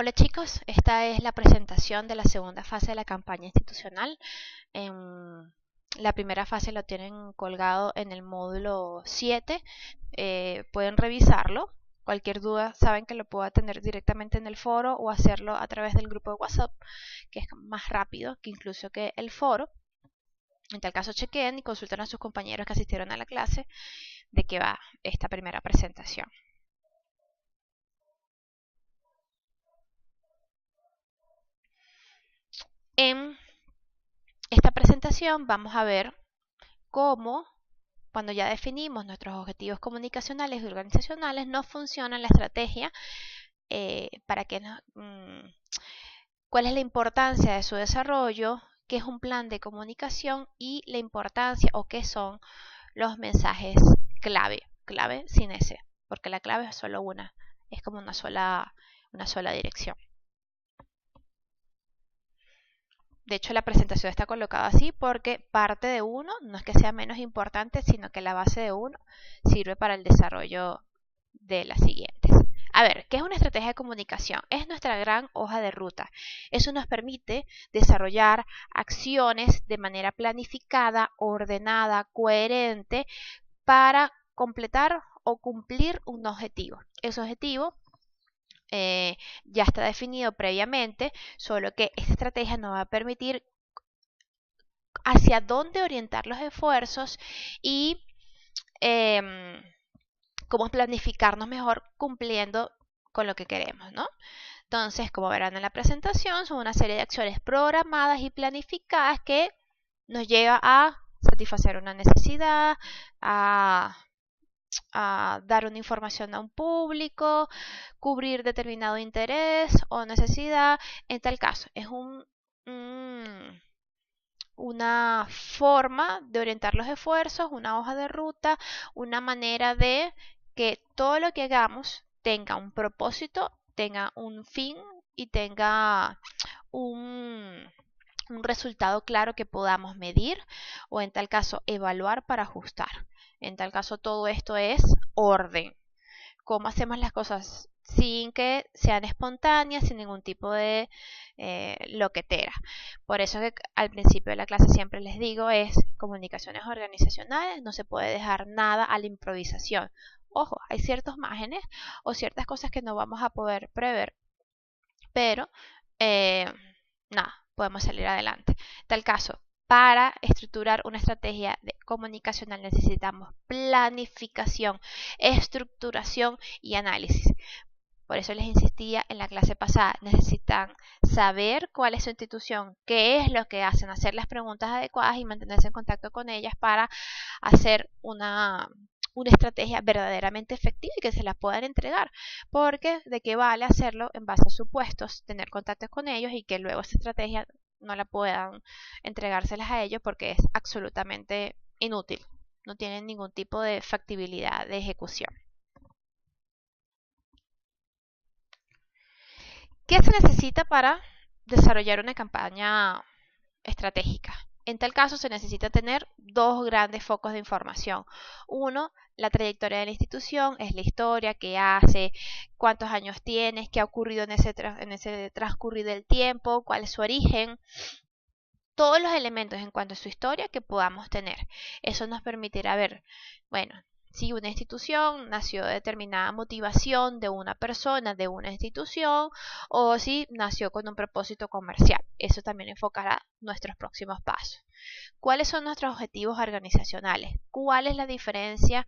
Hola chicos, esta es la presentación de la segunda fase de la campaña institucional. La primera fase lo tienen colgado en el módulo 7. Pueden revisarlo. Cualquier duda saben que lo puedo atender directamente en el foro o hacerlo a través del grupo de WhatsApp, que es más rápido que incluso que el foro. En tal caso chequen y consulten a sus compañeros que asistieron a la clase de qué va esta primera presentación. En esta presentación vamos a ver cómo, cuando ya definimos nuestros objetivos comunicacionales y organizacionales, nos funciona la estrategia, cuál es la importancia de su desarrollo, qué es un plan de comunicación y la importancia o qué son los mensajes clave. Clave sin S, porque la clave es solo una, es como una sola dirección. De hecho, la presentación está colocada así porque parte de uno no es que sea menos importante, sino que la base de uno sirve para el desarrollo de las siguientes. A ver, ¿qué es una estrategia de comunicación? Es nuestra gran hoja de ruta. Eso nos permite desarrollar acciones de manera planificada, ordenada, coherente para completar o cumplir un objetivo. Ese objetivo ya está definido previamente, solo que esta estrategia nos va a permitir hacia dónde orientar los esfuerzos y cómo planificarnos mejor cumpliendo con lo que queremos, ¿no? Entonces, como verán en la presentación, son una serie de acciones programadas y planificadas que nos lleva a satisfacer una necesidad, a dar una información a un público, cubrir determinado interés o necesidad. En tal caso, es una forma de orientar los esfuerzos, una hoja de ruta, una manera de que todo lo que hagamos tenga un propósito, tenga un fin y tenga un resultado claro que podamos medir o en tal caso evaluar para ajustar. En tal caso todo esto es orden. ¿Cómo hacemos las cosas sin que sean espontáneas, sin ningún tipo de loquetera? Por eso que al principio de la clase siempre les digo es comunicaciones organizacionales, no se puede dejar nada a la improvisación. Ojo, hay ciertos márgenes o ciertas cosas que no vamos a poder prever, pero nada, podemos salir adelante. En tal caso, para estructurar una estrategia comunicacional necesitamos planificación, estructuración y análisis. Por eso les insistía en la clase pasada, necesitan saber cuál es su institución, qué es lo que hacen, hacer las preguntas adecuadas y mantenerse en contacto con ellas para hacer una estrategia verdaderamente efectiva y que se la puedan entregar, porque de qué vale hacerlo en base a supuestos, tener contactos con ellos y que luego esa estrategia no la puedan entregárselas a ellos porque es absolutamente inútil, no tienen ningún tipo de factibilidad de ejecución. ¿Qué se necesita para desarrollar una campaña estratégica? En tal caso se necesita tener dos grandes focos de información. Uno, la trayectoria de la institución, es la historia, qué hace, cuántos años tienes, qué ha ocurrido en ese transcurrir del tiempo, cuál es su origen. Todos los elementos en cuanto a su historia que podamos tener. Eso nos permitirá ver, bueno, si una institución nació de determinada motivación de una persona, de una institución, o si nació con un propósito comercial. Eso también enfocará nuestros próximos pasos. ¿Cuáles son nuestros objetivos organizacionales? ¿Cuál es la diferencia?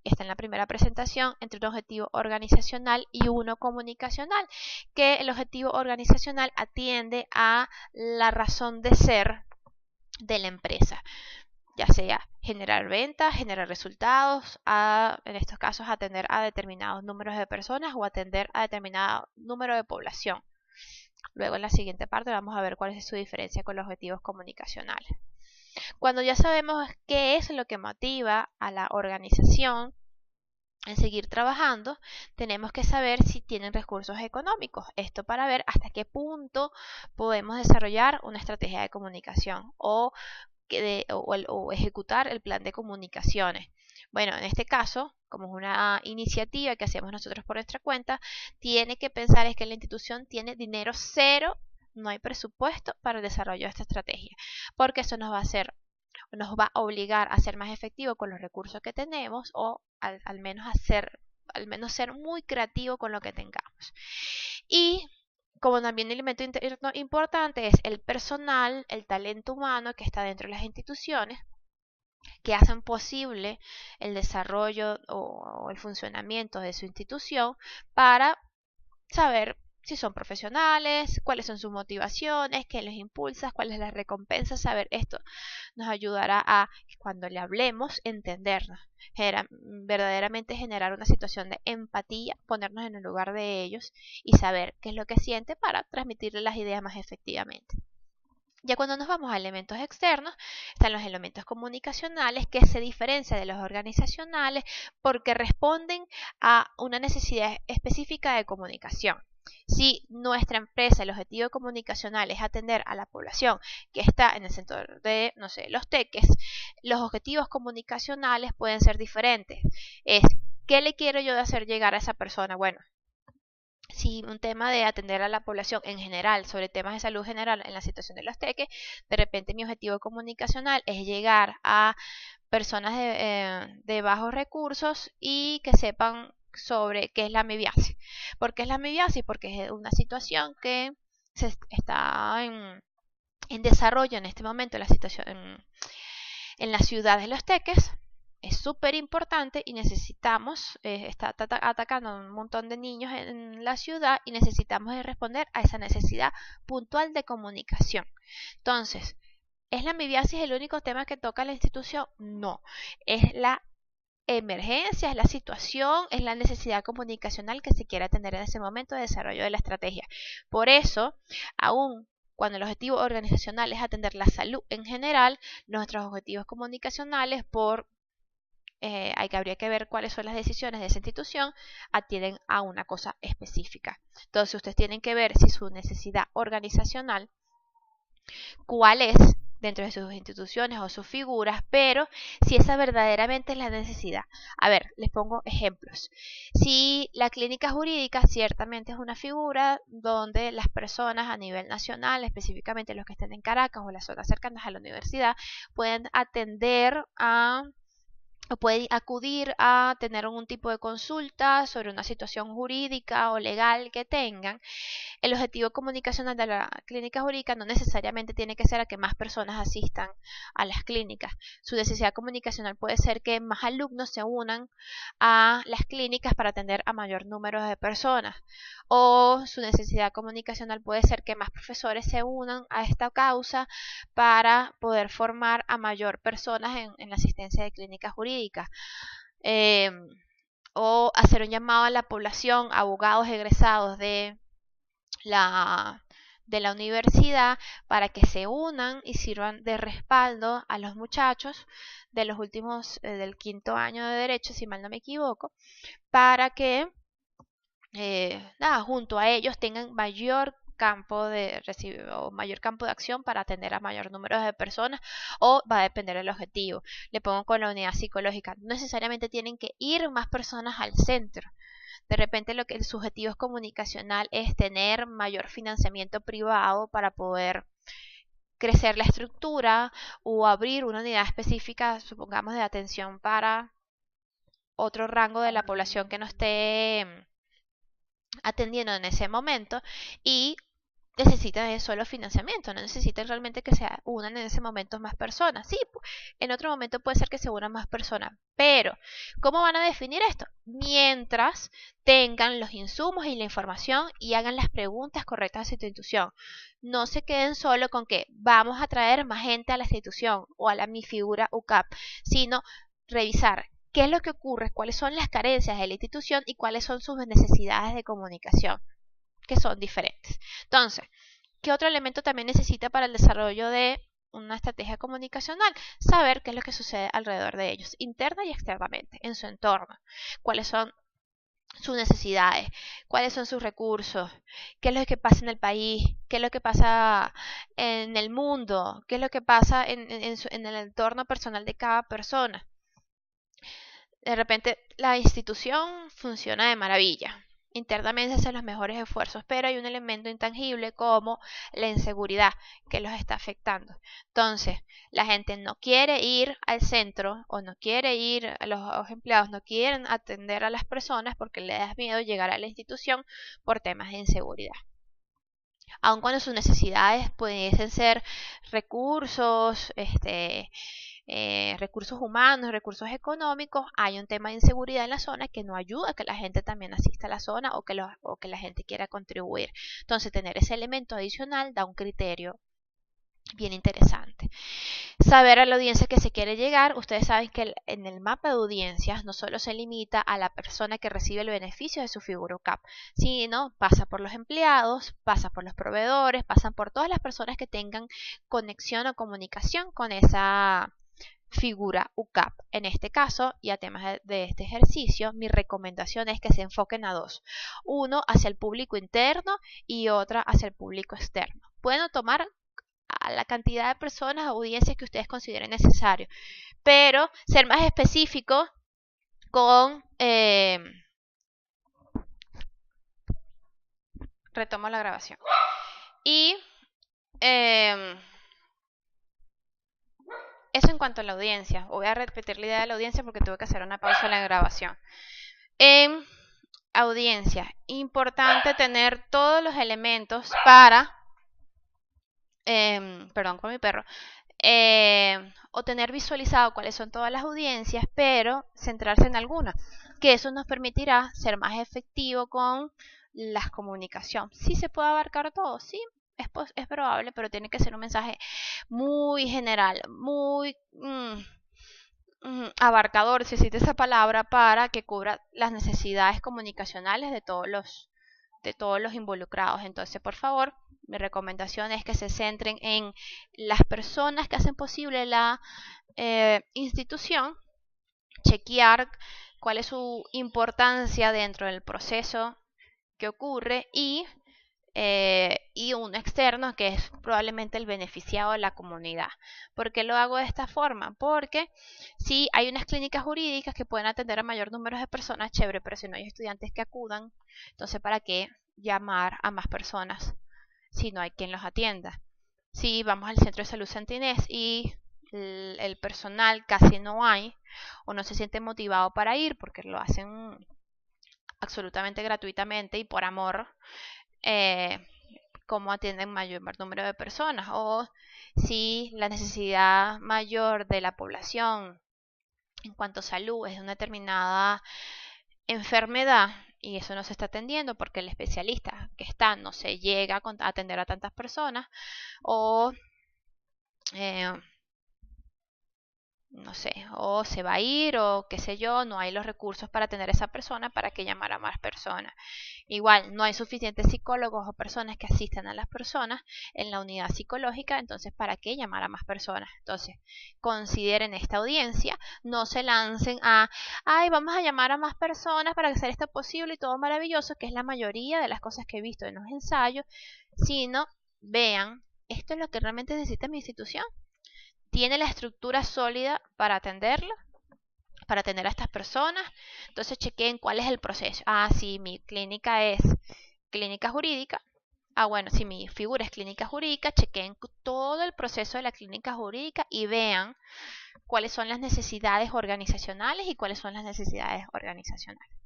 Está en la primera presentación entre un objetivo organizacional y uno comunicacional, que el objetivo organizacional atiende a la razón de ser de la empresa, ya sea generar ventas, generar resultados, en estos casos atender a determinados números de personas o atender a determinado número de población. Luego en la siguiente parte vamos a ver cuál es su diferencia con los objetivos comunicacionales. Cuando ya sabemos qué es lo que motiva a la organización en seguir trabajando, tenemos que saber si tienen recursos económicos. Esto para ver hasta qué punto podemos desarrollar una estrategia de comunicación o ejecutar el plan de comunicaciones. Bueno, en este caso, como es una iniciativa que hacemos nosotros por nuestra cuenta, tiene que pensar es que la institución tiene dinero cero, no hay presupuesto para el desarrollo de esta estrategia, porque eso nos va a obligar a ser más efectivo con los recursos que tenemos o al menos ser muy creativo con lo que tengamos. Y como también un elemento interno importante es el personal, el talento humano que está dentro de las instituciones, que hacen posible el desarrollo o el funcionamiento de su institución para saber si son profesionales, cuáles son sus motivaciones, qué les impulsa, cuál es la recompensa. Saber esto nos ayudará a, cuando le hablemos, entendernos, verdaderamente generar una situación de empatía, ponernos en el lugar de ellos y saber qué es lo que siente para transmitirle las ideas más efectivamente. Ya cuando nos vamos a elementos externos, están los elementos comunicacionales que se diferencian de los organizacionales porque responden a una necesidad específica de comunicación. Si nuestra empresa, el objetivo comunicacional es atender a la población que está en el sector de, no sé, los teques, los objetivos comunicacionales pueden ser diferentes. Es, ¿qué le quiero yo hacer llegar a esa persona? Bueno, si un tema de atender a la población en general, sobre temas de salud general en la situación de los teques, de repente mi objetivo comunicacional es llegar a personas de bajos recursos y que sepan sobre qué es la amibiasis. ¿Por qué es la amibiasis? Porque es una situación que está en desarrollo en este momento, la situación en la ciudad de los teques. Es súper importante y necesitamos, está atacando a un montón de niños en la ciudad y necesitamos responder a esa necesidad puntual de comunicación. Entonces, ¿es la amibiasis el único tema que toca la institución? No, es la emergencia, es la situación, es la necesidad comunicacional que se quiere atender en ese momento de desarrollo de la estrategia. Por eso, aún cuando el objetivo organizacional es atender la salud en general, nuestros objetivos comunicacionales habría que ver cuáles son las decisiones de esa institución, atienden a una cosa específica. Entonces ustedes tienen que ver si su necesidad organizacional, cuál es dentro de sus instituciones o sus figuras, pero si esa verdaderamente es la necesidad. A ver, les pongo ejemplos. Si la clínica jurídica ciertamente es una figura donde las personas a nivel nacional, específicamente los que estén en Caracas o las zonas cercanas a la universidad, pueden atender o pueden acudir a tener algún tipo de consulta sobre una situación jurídica o legal que tengan. El objetivo comunicacional de la clínica jurídica no necesariamente tiene que ser a que más personas asistan a las clínicas. Su necesidad comunicacional puede ser que más alumnos se unan a las clínicas para atender a mayor número de personas. O su necesidad comunicacional puede ser que más profesores se unan a esta causa para poder formar a mayor personas en la asistencia de clínicas jurídicas. O hacer un llamado a la población, abogados egresados de la universidad para que se unan y sirvan de respaldo a los muchachos de los últimos del quinto año de derecho, si mal no me equivoco, para que junto a ellos tengan mayor campo de mayor campo de acción para atender a mayor número de personas, o va a depender del objetivo. Le pongo con la unidad psicológica, no necesariamente tienen que ir más personas al centro. De repente lo que el subjetivo comunicacional es tener mayor financiamiento privado para poder crecer la estructura o abrir una unidad específica, supongamos, de atención para otro rango de la población que no esté atendiendo en ese momento y necesitan solo financiamiento, no necesitan realmente que se unan en ese momento más personas. Sí, en otro momento puede ser que se unan más personas, pero ¿cómo van a definir esto? Mientras tengan los insumos y la información y hagan las preguntas correctas a su institución. No se queden solo con que vamos a traer más gente a la institución o a mi figura UCAP, sino revisar qué es lo que ocurre, cuáles son las carencias de la institución y cuáles son sus necesidades de comunicación, que son diferentes. Entonces, ¿qué otro elemento también necesita para el desarrollo de una estrategia comunicacional? Saber qué es lo que sucede alrededor de ellos, interna y externamente, en su entorno. ¿Cuáles son sus necesidades? ¿Cuáles son sus recursos? ¿Qué es lo que pasa en el país? ¿Qué es lo que pasa en el mundo? ¿Qué es lo que pasa en el entorno personal de cada persona? De repente la institución funciona de maravilla. Internamente hacen los mejores esfuerzos, pero hay un elemento intangible como la inseguridad que los está afectando. Entonces, la gente no quiere ir al centro o no quiere ir, los empleados no quieren atender a las personas porque les da miedo llegar a la institución por temas de inseguridad. Aun cuando sus necesidades pudiesen ser recursos, recursos humanos, recursos económicos, hay un tema de inseguridad en la zona que no ayuda a que la gente también asista a la zona o que la gente quiera contribuir. Entonces, tener ese elemento adicional da un criterio bien interesante. Saber a la audiencia que se quiere llegar. Ustedes saben que en el mapa de audiencias no solo se limita a la persona que recibe el beneficio de su figura UCAP, sino pasa por los empleados, pasa por los proveedores, pasan por todas las personas que tengan conexión o comunicación con esa figura UCAP. En este caso, y a temas de este ejercicio, mi recomendación es que se enfoquen a dos. Uno hacia el público interno y otra hacia el público externo. Pueden tomar a la cantidad de personas, audiencias que ustedes consideren necesario, pero ser más específico con... retomo la grabación. Y eso en cuanto a la audiencia. Voy a repetir la idea de la audiencia porque tuve que hacer una pausa en la grabación. En audiencia, importante tener todos los elementos para... perdón con mi perro. O tener visualizado cuáles son todas las audiencias, pero centrarse en alguna, que eso nos permitirá ser más efectivo con la comunicación. ¿Sí se puede abarcar todo? Sí, es probable, pero tiene que ser un mensaje muy general, muy abarcador, si existe esa palabra, para que cubra las necesidades comunicacionales de todos los involucrados. Entonces, por favor, mi recomendación es que se centren en las personas que hacen posible la institución, chequear cuál es su importancia dentro del proceso que ocurre y un externo que es probablemente el beneficiado de la comunidad. ¿Por qué lo hago de esta forma? Porque si hay unas clínicas jurídicas que pueden atender a mayor número de personas, chévere, pero si no hay estudiantes que acudan, entonces ¿para qué llamar a más personas si no hay quien los atienda? Si vamos al centro de salud Santa Inés y el personal casi no hay o no se siente motivado para ir porque lo hacen absolutamente gratuitamente y por amor, cómo atienden mayor número de personas, o si la necesidad mayor de la población en cuanto a salud es de una determinada enfermedad y eso no se está atendiendo porque el especialista que está no se llega a atender a tantas personas, o no sé, o se va a ir o qué sé yo, no hay los recursos para atender a esa persona, para que llamar a más personas. Igual, no hay suficientes psicólogos o personas que asistan a las personas en la unidad psicológica, entonces ¿para qué llamar a más personas? Entonces, consideren esta audiencia, no se lancen a, ay, vamos a llamar a más personas para hacer esto posible y todo maravilloso, que es la mayoría de las cosas que he visto en los ensayos, sino vean, esto es lo que realmente necesita mi institución. ¿Tiene la estructura sólida para atenderla? Para atender a estas personas. Entonces chequen cuál es el proceso. Ah, si mi clínica es clínica jurídica. Ah, bueno, si mi figura es clínica jurídica, chequen todo el proceso de la clínica jurídica y vean cuáles son las necesidades organizacionales y cuáles son las necesidades organizacionales.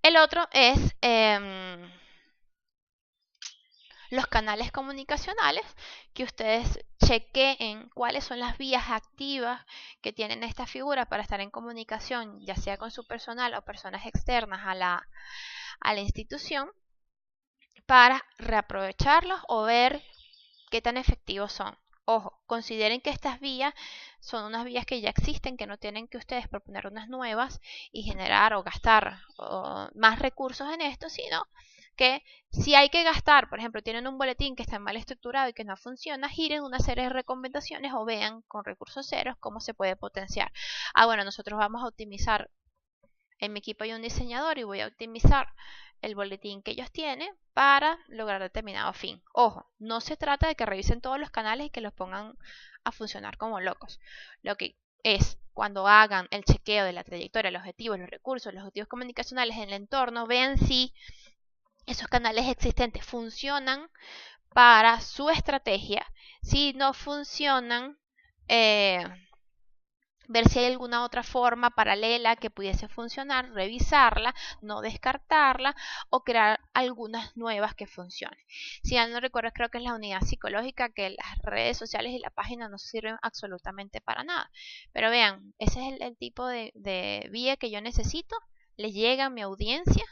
El otro es los canales comunicacionales, que ustedes chequeen cuáles son las vías activas que tienen esta figura para estar en comunicación, ya sea con su personal o personas externas a la institución, para reaprovecharlos o ver qué tan efectivos son. Ojo, consideren que estas vías son unas vías que ya existen, que no tienen que ustedes proponer unas nuevas y generar o gastar más recursos en esto, sino que si hay que gastar, por ejemplo, tienen un boletín que está mal estructurado y que no funciona, giren una serie de recomendaciones o vean con recursos ceros cómo se puede potenciar. Ah, bueno, nosotros vamos a optimizar, en mi equipo hay un diseñador y voy a optimizar el boletín que ellos tienen para lograr determinado fin. Ojo, no se trata de que revisen todos los canales y que los pongan a funcionar como locos. Lo que es cuando hagan el chequeo de la trayectoria, los objetivos, los recursos, los objetivos comunicacionales en el entorno, vean si esos canales existentes funcionan para su estrategia. Si no funcionan, ver si hay alguna otra forma paralela que pudiese funcionar, revisarla, no descartarla o crear algunas nuevas que funcionen. Si ya no recuerdo, creo que es la unidad psicológica, que las redes sociales y la página no sirven absolutamente para nada. Pero vean, ese es el tipo de vía que yo necesito. Les llega a mi audiencia.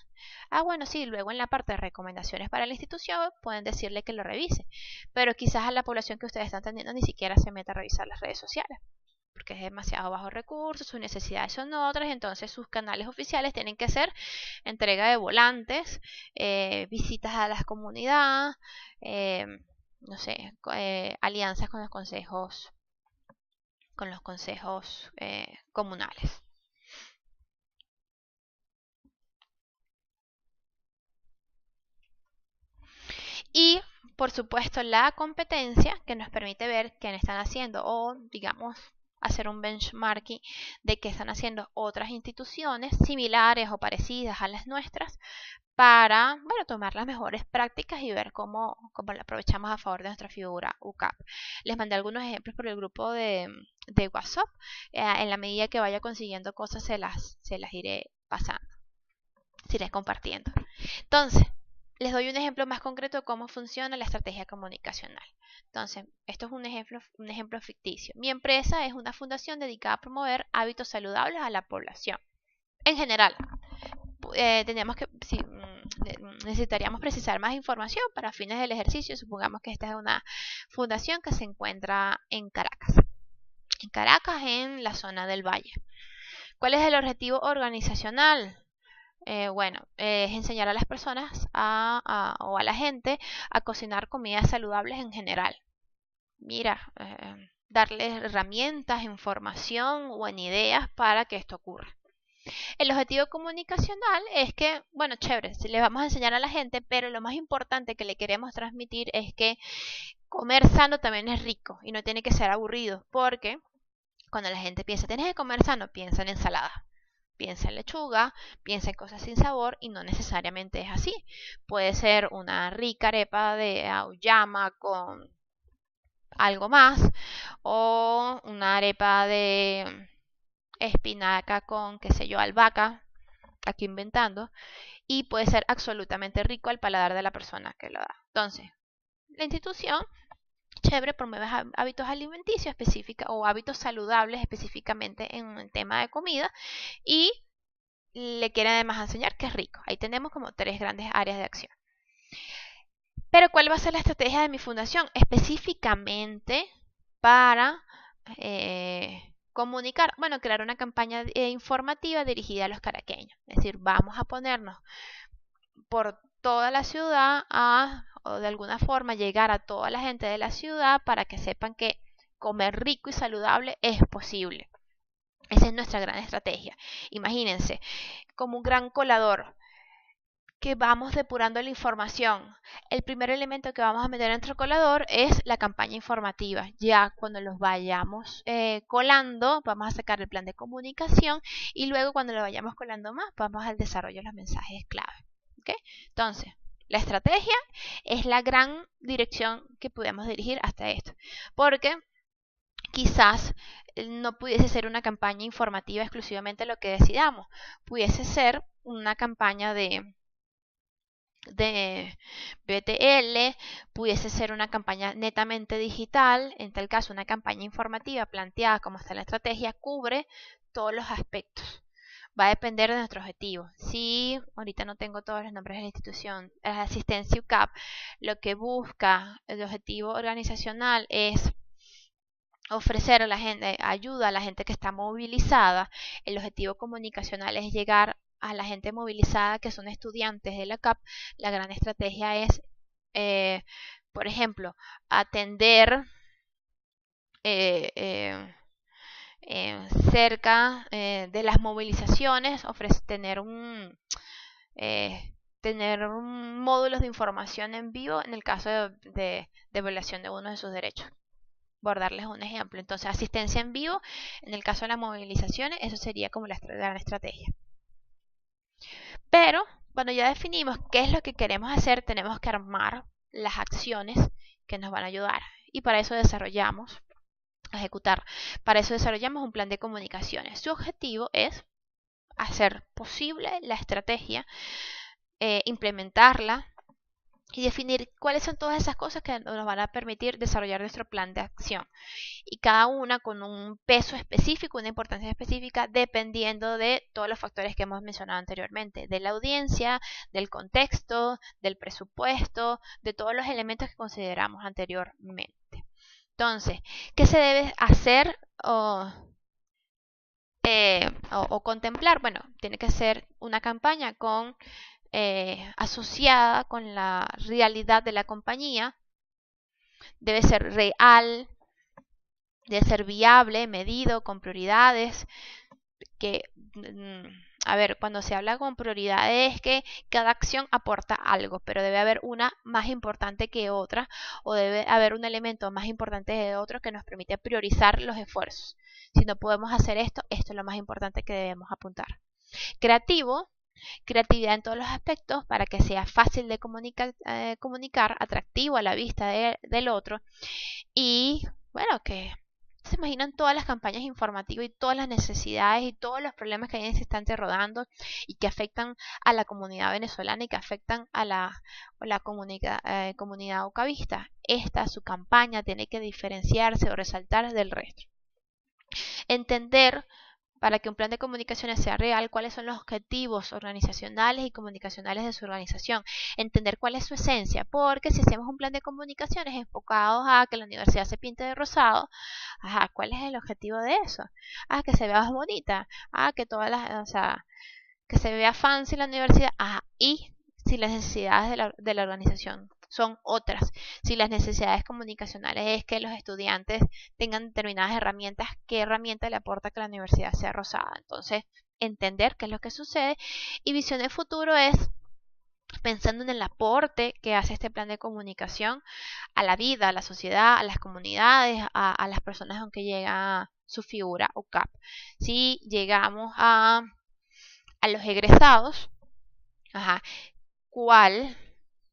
Bueno, sí, luego en la parte de recomendaciones para la institución pueden decirle que lo revise. Pero quizás a la población que ustedes están atendiendo ni siquiera se meta a revisar las redes sociales, porque es demasiado bajo recursos, sus necesidades son otras, entonces sus canales oficiales tienen que ser entrega de volantes, visitas a las comunidades, no sé, alianzas con los consejos comunales. Y por supuesto la competencia, que nos permite ver qué están haciendo o digamos hacer un benchmarking de qué están haciendo otras instituciones similares o parecidas a las nuestras para, bueno, tomar las mejores prácticas y ver cómo la aprovechamos a favor de nuestra figura UCAP. Les mandé algunos ejemplos por el grupo de WhatsApp. En la medida que vaya consiguiendo cosas se las iré pasando, se iré compartiendo. Entonces, les doy un ejemplo más concreto de cómo funciona la estrategia comunicacional. Entonces, esto es un ejemplo ficticio. Mi empresa es una fundación dedicada a promover hábitos saludables a la población. En general, necesitaríamos precisar más información para fines del ejercicio. Supongamos que esta es una fundación que se encuentra en Caracas. En la zona del Valle. ¿Cuál es el objetivo organizacional? Es enseñar a las personas o a la gente a cocinar comidas saludables en general. Mira, darles herramientas, información o en ideas para que esto ocurra. El objetivo comunicacional es que, bueno, chévere, si le vamos a enseñar a la gente, pero lo más importante que le queremos transmitir es que comer sano también es rico y no tiene que ser aburrido, porque cuando la gente piensa, tienes que comer sano, piensa en ensalada. Piensa en lechuga, piensa en cosas sin sabor y no necesariamente es así. Puede ser una rica arepa de auyama con algo más o una arepa de espinaca con, qué sé yo, albahaca, aquí inventando, y puede ser absolutamente rico al paladar de la persona que lo da. Entonces, la institución chévere promueve hábitos alimenticios específicos o hábitos saludables específicamente en el tema de comida y le quiere además enseñar que es rico. Ahí tenemos como 3 grandes áreas de acción. Pero ¿cuál va a ser la estrategia de mi fundación? Específicamente para comunicar, bueno, crear una campaña informativa dirigida a los caraqueños. Es decir, vamos a ponernos por toda la ciudad o de alguna forma llegar a toda la gente de la ciudad para que sepan que comer rico y saludable es posible. Esa es nuestra gran estrategia. Imagínense, como un gran colador que vamos depurando la información. El primer elemento que vamos a meter en nuestro colador es la campaña informativa. Ya cuando los vayamos colando, vamos a sacar el plan de comunicación y luego cuando lo vayamos colando más, vamos al desarrollo de los mensajes clave. ¿Okay? Entonces, la estrategia es la gran dirección que podemos dirigir hasta esto. Porque quizás no pudiese ser una campaña informativa exclusivamente lo que decidamos. Pudiese ser una campaña de BTL, pudiese ser una campaña netamente digital. En tal caso, una campaña informativa planteada como está la estrategia cubre todos los aspectos. Va a depender de nuestro objetivo. Si ahorita no tengo todos los nombres de la institución, la asistencia UCAP, lo que busca el objetivo organizacional es ofrecer a la gente ayuda a la gente que está movilizada. El objetivo comunicacional es llegar a la gente movilizada que son estudiantes de la CAP. La gran estrategia es, por ejemplo, atender cerca de las movilizaciones, tener módulos de información en vivo en el caso de violación de uno de sus derechos. por darles un ejemplo. Entonces, asistencia en vivo, en el caso de las movilizaciones, eso sería como la gran estrategia. Pero cuando ya definimos qué es lo que queremos hacer, tenemos que armar las acciones que nos van a ayudar. Y para eso desarrollamos, ejecutar, para eso desarrollamos un plan de comunicaciones. Su objetivo es hacer posible la estrategia, implementarla y definir cuáles son todas esas cosas que nos van a permitir desarrollar nuestro plan de acción. Y cada una con un peso específico, una importancia específica, dependiendo de todos los factores que hemos mencionado anteriormente, de la audiencia, del contexto, del presupuesto, de todos los elementos que consideramos anteriormente. Entonces, ¿qué se debe hacer o contemplar? Bueno, tiene que ser una campaña asociada con la realidad de la compañía. Debe ser real, debe ser viable, medido, con prioridades. A ver, cuando se habla con prioridades es que cada acción aporta algo, pero debe haber una más importante que otra, o debe haber un elemento más importante que otro que nos permite priorizar los esfuerzos. Si no podemos hacer esto, esto es lo más importante que debemos apuntar. Creatividad en todos los aspectos para que sea fácil de comunicar, atractivo a la vista del otro y, bueno, que se imaginan todas las campañas informativas y todas las necesidades y todos los problemas que hay en ese instante rodando y que afectan a la comunidad venezolana y que afectan a la comunidad ucavista. Su campaña tiene que diferenciarse o resaltar del resto. Entender, para que un plan de comunicaciones sea real, cuáles son los objetivos organizacionales y comunicacionales de su organización. Entender cuál es su esencia, porque si hacemos un plan de comunicaciones enfocado a que la universidad se pinte de rosado, ¿cuál es el objetivo de eso? Que se vea más bonita, que que se vea fancy la universidad, y si las necesidades de la organización son otras, si las necesidades comunicacionales es que los estudiantes tengan determinadas herramientas, ¿qué herramienta le aporta que la universidad sea rosada? Entonces, entender qué es lo que sucede. Y visión de futuro es pensando en el aporte que hace este plan de comunicación a la vida, a la sociedad, a las comunidades, a las personas con que llega su figura UCAP. Si llegamos a los egresados,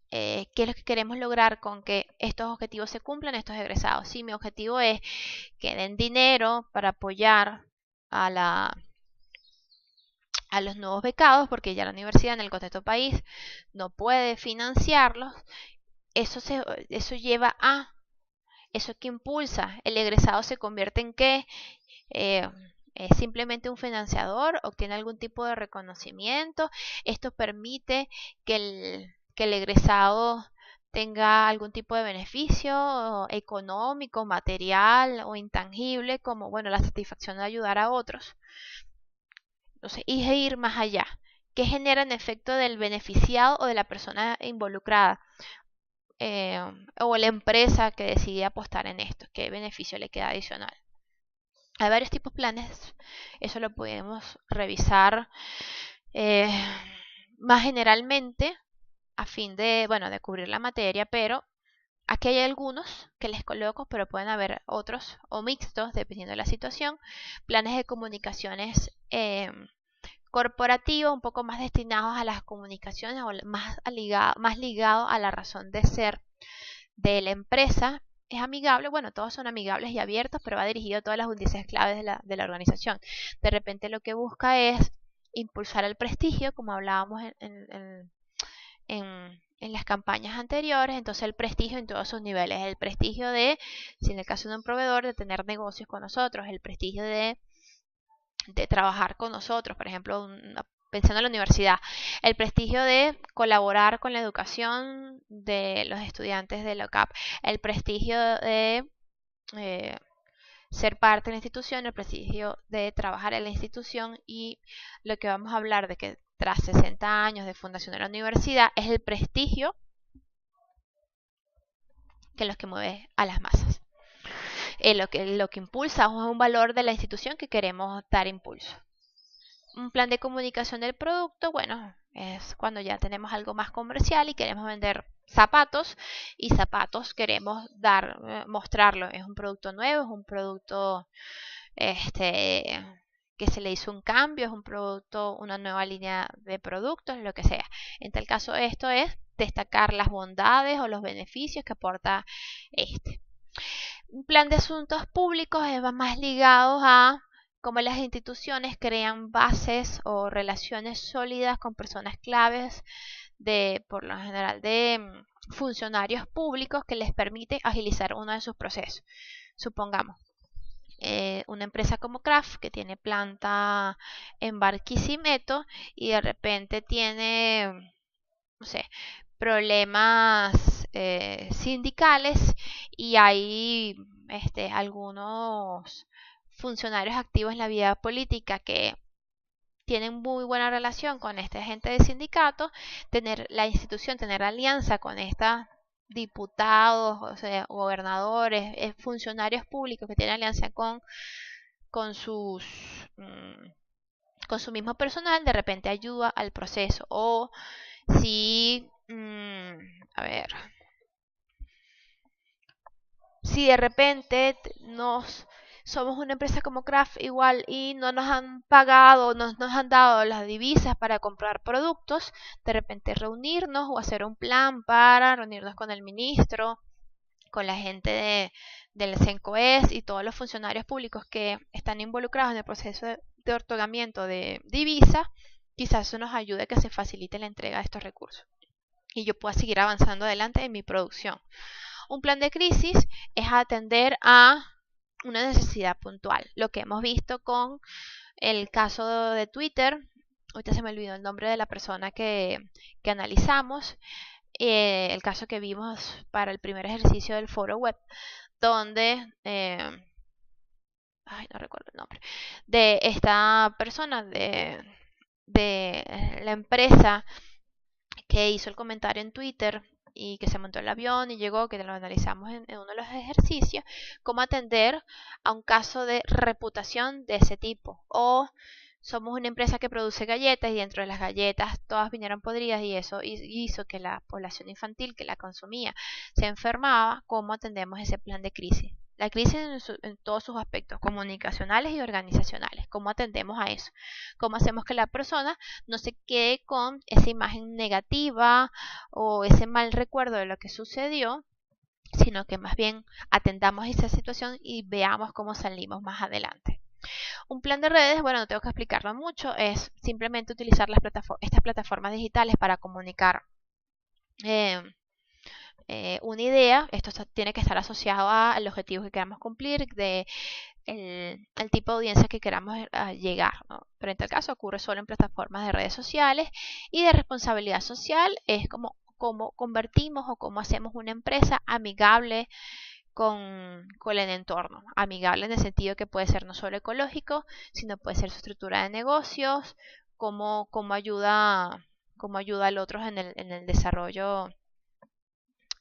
¿qué es lo que queremos lograr con que estos objetivos se cumplan, estos egresados? Sí, mi objetivo es que den dinero para apoyar a los nuevos becados, porque ya la universidad en el contexto país no puede financiarlos. Eso lleva a, eso que impulsa, el egresado se convierte en qué, es simplemente un financiador, obtiene algún tipo de reconocimiento. Esto permite que el egresado tenga algún tipo de beneficio económico, material o intangible, como, bueno, la satisfacción de ayudar a otros. Entonces, y ir más allá. ¿Qué genera en efecto del beneficiado o de la persona involucrada? O la empresa que decide apostar en esto. ¿Qué beneficio le queda adicional? Hay varios tipos de planes. Eso lo podemos revisar más generalmente a fin de, bueno, de cubrir la materia, pero aquí hay algunos que les coloco, pero pueden haber otros o mixtos, dependiendo de la situación. Planes de comunicaciones corporativos, un poco más destinados a las comunicaciones o más ligado a la razón de ser de la empresa. Es amigable, bueno, todos son amigables y abiertos, pero va dirigido a todas las índices claves de la organización. De repente lo que busca es impulsar el prestigio, como hablábamos en las campañas anteriores. Entonces el prestigio en todos sus niveles, el prestigio de, si en el caso de un proveedor, de tener negocios con nosotros, el prestigio de trabajar con nosotros, por ejemplo, pensando en la universidad, el prestigio de colaborar con la educación de los estudiantes de la UCAP, el prestigio de ser parte de la institución, el prestigio de trabajar en la institución, y lo que vamos a hablar de que tras 60 años de fundación de la universidad es el prestigio que es lo que mueve a las masas. Lo que impulsa es un valor de la institución que queremos dar impulso. Un plan de comunicación del producto, bueno, es cuando ya tenemos algo más comercial y queremos vender zapatos, y zapatos queremos mostrarlo. Es un producto nuevo, es un producto que se le hizo un cambio, es un producto, una nueva línea de productos, lo que sea. En tal caso, esto es destacar las bondades o los beneficios que aporta este. Un plan de asuntos públicos va más ligado a cómo las instituciones crean bases o relaciones sólidas con personas claves por lo general, de funcionarios públicos que les permite agilizar uno de sus procesos. Supongamos, una empresa como Kraft que tiene planta en Barquisimeto y de repente tiene, no sé, problemas sindicales, y hay algunos funcionarios activos en la vida política que tienen muy buena relación con esta gente de sindicato, tener la institución, tener alianza con esta diputados, o sea, gobernadores, funcionarios públicos que tienen alianza con sus con su mismo personal, de repente ayuda al proceso. O si a ver, si de repente somos una empresa como Kraft igual y no nos han pagado, no nos han dado las divisas para comprar productos, de repente reunirnos o hacer un plan para reunirnos con el ministro, con la gente del CENCOES y todos los funcionarios públicos que están involucrados en el proceso de otorgamiento de divisas. Quizás eso nos ayude a que se facilite la entrega de estos recursos y yo pueda seguir avanzando adelante en mi producción. Un plan de crisis es atender a una necesidad puntual. Lo que hemos visto con el caso de Twitter, ahorita se me olvidó el nombre de la persona que analizamos, el caso que vimos para el primer ejercicio del foro web, donde, no recuerdo el nombre, de esta persona de la empresa que hizo el comentario en Twitter y que se montó el avión y llegó, que lo analizamos en uno de los ejercicios, cómo atender a un caso de reputación de ese tipo. O somos una empresa que produce galletas y dentro de las galletas todas vinieron podridas y eso hizo que la población infantil que la consumía se enfermaba. ¿Cómo atendemos ese plan de crisis? La crisis en todos sus aspectos, comunicacionales y organizacionales. ¿Cómo atendemos a eso? ¿Cómo hacemos que la persona no se quede con esa imagen negativa o ese mal recuerdo de lo que sucedió, sino que más bien atendamos esa situación y veamos cómo salimos más adelante? Un plan de redes, bueno, no tengo que explicarlo mucho, es simplemente utilizar estas plataformas digitales para comunicar una idea. Esto tiene que estar asociado al objetivo que queramos cumplir, el tipo de audiencia que queramos llegar, ¿no? Pero en tal caso ocurre solo en plataformas de redes sociales. Y de responsabilidad social es cómo convertimos o cómo hacemos una empresa amigable con el entorno. Amigable en el sentido que puede ser no solo ecológico, sino puede ser su estructura de negocios, cómo ayuda al otro en el desarrollo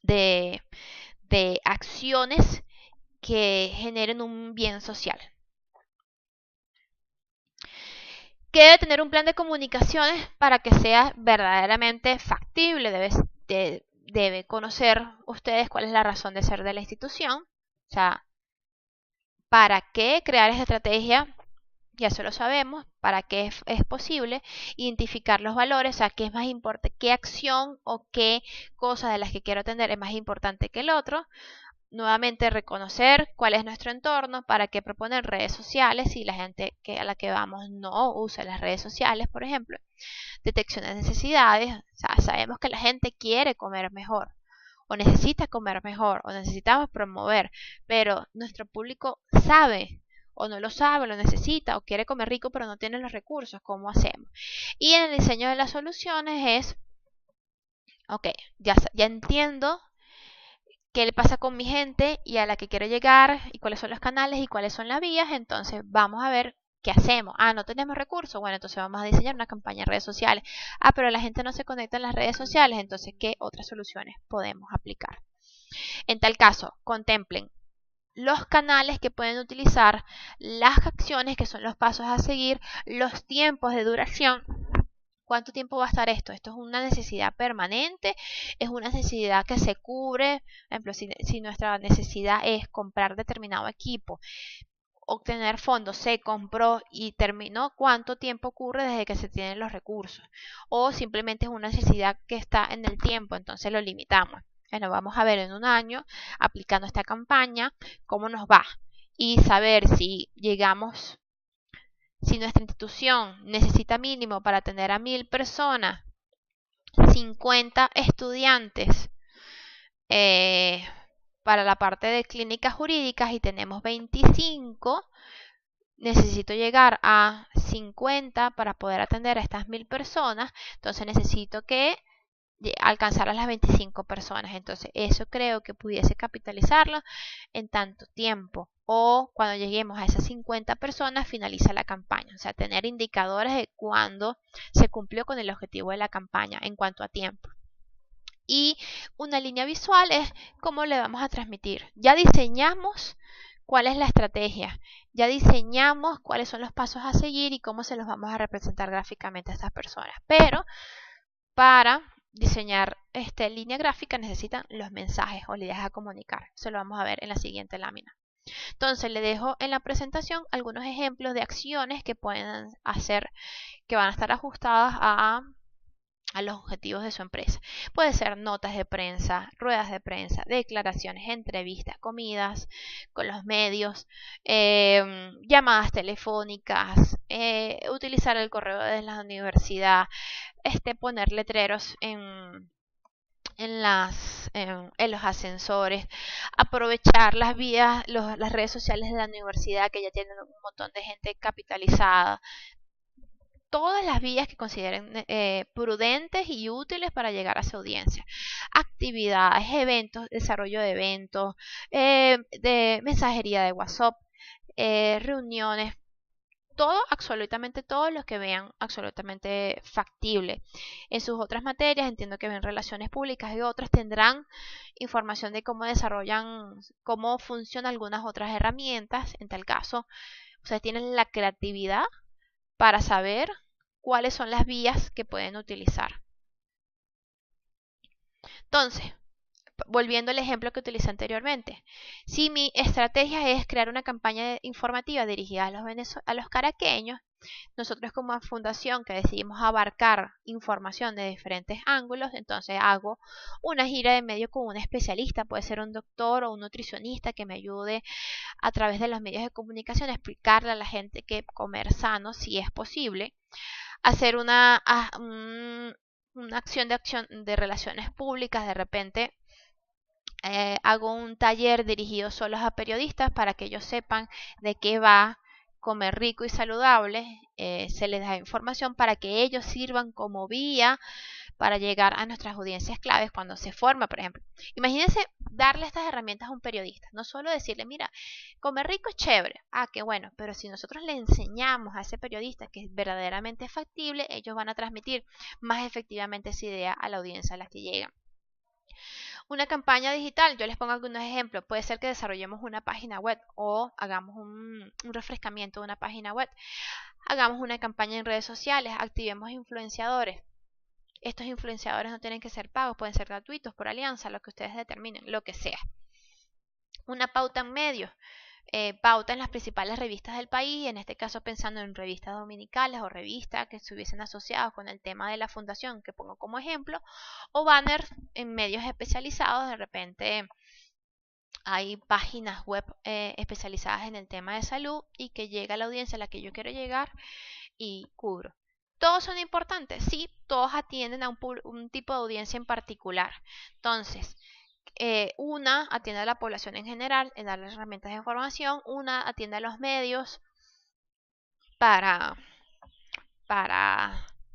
de acciones que generen un bien social. ¿Qué debe tener un plan de comunicaciones para que sea verdaderamente factible? Debe conocer ustedes cuál es la razón de ser de la institución. O sea, ¿para qué crear esa estrategia? Ya eso lo sabemos. ¿Para qué es posible? Identificar los valores, o sea, qué es más importante, qué acción o qué cosa de las que quiero atender es más importante que el otro. Nuevamente, reconocer cuál es nuestro entorno, para qué proponer redes sociales si la gente a la que vamos no usa las redes sociales, por ejemplo. Detección de necesidades, o sea, sabemos que la gente quiere comer mejor o necesita comer mejor o necesitamos promover, pero nuestro público sabe o no lo sabe, lo necesita o quiere comer rico pero no tiene los recursos. ¿Cómo hacemos? Y en el diseño de las soluciones es, ok, ya entiendo qué le pasa con mi gente y a la que quiero llegar y cuáles son los canales y cuáles son las vías. Entonces vamos a ver qué hacemos. No tenemos recursos. Bueno, entonces vamos a diseñar una campaña en redes sociales. Pero la gente no se conecta en las redes sociales. Entonces, ¿qué otras soluciones podemos aplicar? En tal caso, contemplen los canales que pueden utilizar, las acciones que son los pasos a seguir, los tiempos de duración, ¿Cuánto tiempo va a estar esto? Esto es una necesidad permanente, es una necesidad que se cubre. Por ejemplo, si nuestra necesidad es comprar determinado equipo, obtener fondos, se compró y terminó, ¿cuánto tiempo ocurre desde que se tienen los recursos? O simplemente es una necesidad que está en el tiempo, entonces lo limitamos. Bueno, vamos a ver en un año, aplicando esta campaña, cómo nos va y saber si llegamos, si nuestra institución necesita mínimo para atender a 1000 personas, 50 estudiantes, para la parte de clínicas jurídicas y tenemos 25, necesito llegar a 50 para poder atender a estas 1000 personas, entonces necesito que alcanzar a las 25 personas. Entonces eso creo que pudiese capitalizarlo en tanto tiempo, o cuando lleguemos a esas 50 personas finaliza la campaña. O sea, tener indicadores de cuándo se cumplió con el objetivo de la campaña en cuanto a tiempo. Y una línea visual es cómo le vamos a transmitir. Ya diseñamos cuál es la estrategia, ya diseñamos cuáles son los pasos a seguir y cómo se los vamos a representar gráficamente a estas personas. Pero para diseñar línea gráfica necesitan los mensajes o la idea a comunicar. Eso lo vamos a ver en la siguiente lámina. Entonces le dejo en la presentación algunos ejemplos de acciones que pueden hacer, que van a estar ajustadas a los objetivos de su empresa. Puede ser notas de prensa, ruedas de prensa, declaraciones, entrevistas, comidas con los medios, llamadas telefónicas, utilizar el correo de la universidad, poner letreros en los ascensores, aprovechar las vías, las redes sociales de la universidad que ya tienen un montón de gente capitalizada. Todas las vías que consideren prudentes y útiles para llegar a su audiencia. Actividades, eventos, desarrollo de eventos, de mensajería de WhatsApp, reuniones, todo, absolutamente todo lo que vean absolutamente factible. En sus otras materias, entiendo que ven relaciones públicas y otras tendrán información de cómo desarrollan, cómo funcionan algunas otras herramientas. En tal caso, ustedes tienen la creatividad para saber cuáles son las vías que pueden utilizar. Entonces, volviendo al ejemplo que utilicé anteriormente, si mi estrategia es crear una campaña informativa dirigida a los caraqueños, nosotros como fundación que decidimos abarcar información de diferentes ángulos, entonces hago una gira de medio con un especialista, puede ser un doctor o un nutricionista que me ayude a través de los medios de comunicación a explicarle a la gente que comer sano, si es posible, hacer una acción de relaciones públicas. De repente hago un taller dirigido solo a periodistas para que ellos sepan de qué va comer rico y saludable. Se les da información para que ellos sirvan como vía para llegar a nuestras audiencias claves cuando se forma, por ejemplo. Imagínense darle estas herramientas a un periodista, no solo decirle, mira, comer rico es chévere, qué bueno, pero si nosotros le enseñamos a ese periodista que es verdaderamente factible, ellos van a transmitir más efectivamente esa idea a la audiencia a la que llegan. Una campaña digital, yo les pongo algunos ejemplos, puede ser que desarrollemos una página web o hagamos un refrescamiento de una página web, hagamos una campaña en redes sociales, activemos influenciadores. Estos influenciadores no tienen que ser pagos, pueden ser gratuitos, por alianza, lo que ustedes determinen, lo que sea. Una pauta en medios, pauta en las principales revistas del país, en este caso pensando en revistas dominicales o revistas que estuviesen asociadas con el tema de la fundación que pongo como ejemplo, o banners en medios especializados. De repente hay páginas web especializadas en el tema de salud y que llega a la audiencia a la que yo quiero llegar y cubro. ¿Todos son importantes? Sí, todos atienden a un tipo de audiencia en particular. Entonces, una atiende a la población en general en darles herramientas de información, una atiende a los medios para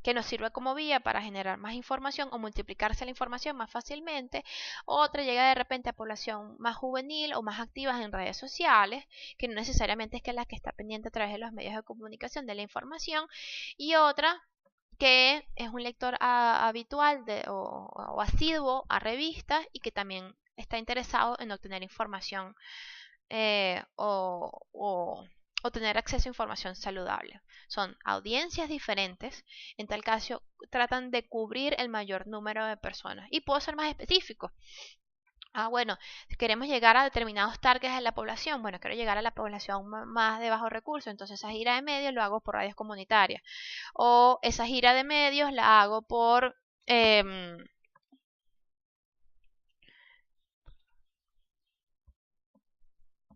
que nos sirva como vía para generar más información o multiplicarse la información más fácilmente. Otra llega de repente a población más juvenil o más activas en redes sociales, que no necesariamente es que la que está pendiente a través de los medios de comunicación de la información. Y otra que es un lector habitual o asiduo a revistas y que también está interesado en obtener información o o tener acceso a información saludable. Son audiencias diferentes, en tal caso tratan de cubrir el mayor número de personas. Y puedo ser más específico. Bueno, queremos llegar a determinados targets de la población. Bueno, quiero llegar a la población más de bajos recursos, entonces esa gira de medios lo hago por radios comunitarias. O esa gira de medios la hago por...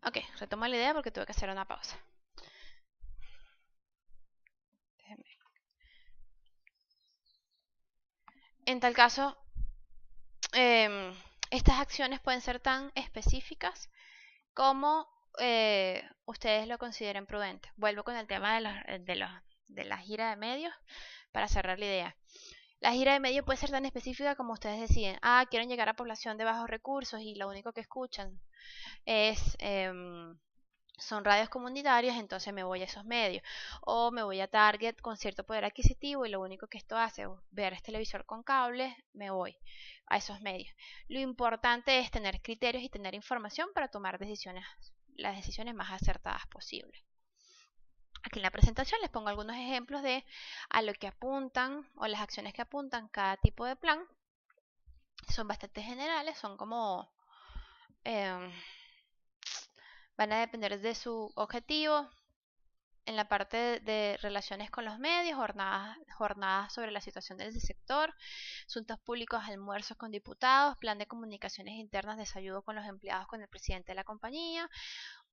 ok, retomo la idea porque tuve que hacer una pausa. En tal caso, estas acciones pueden ser tan específicas como ustedes lo consideren prudente. Vuelvo con el tema de la gira de medios para cerrar la idea. La gira de medios puede ser tan específica como ustedes deciden. Quieren llegar a población de bajos recursos y lo único que escuchan son radios comunitarias, entonces me voy a esos medios. O me voy a Target con cierto poder adquisitivo y lo único que esto hace es ver este televisor con cable, me voy a esos medios. Lo importante es tener criterios y tener información para tomar decisiones, las decisiones más acertadas posibles. Aquí en la presentación les pongo algunos ejemplos de a lo que apuntan o las acciones que apuntan cada tipo de plan. Son bastante generales, son como... van a depender de su objetivo. En la parte de relaciones con los medios, jornadas sobre la situación del sector, asuntos públicos, almuerzos con diputados, plan de comunicaciones internas, desayuno con los empleados con el presidente de la compañía,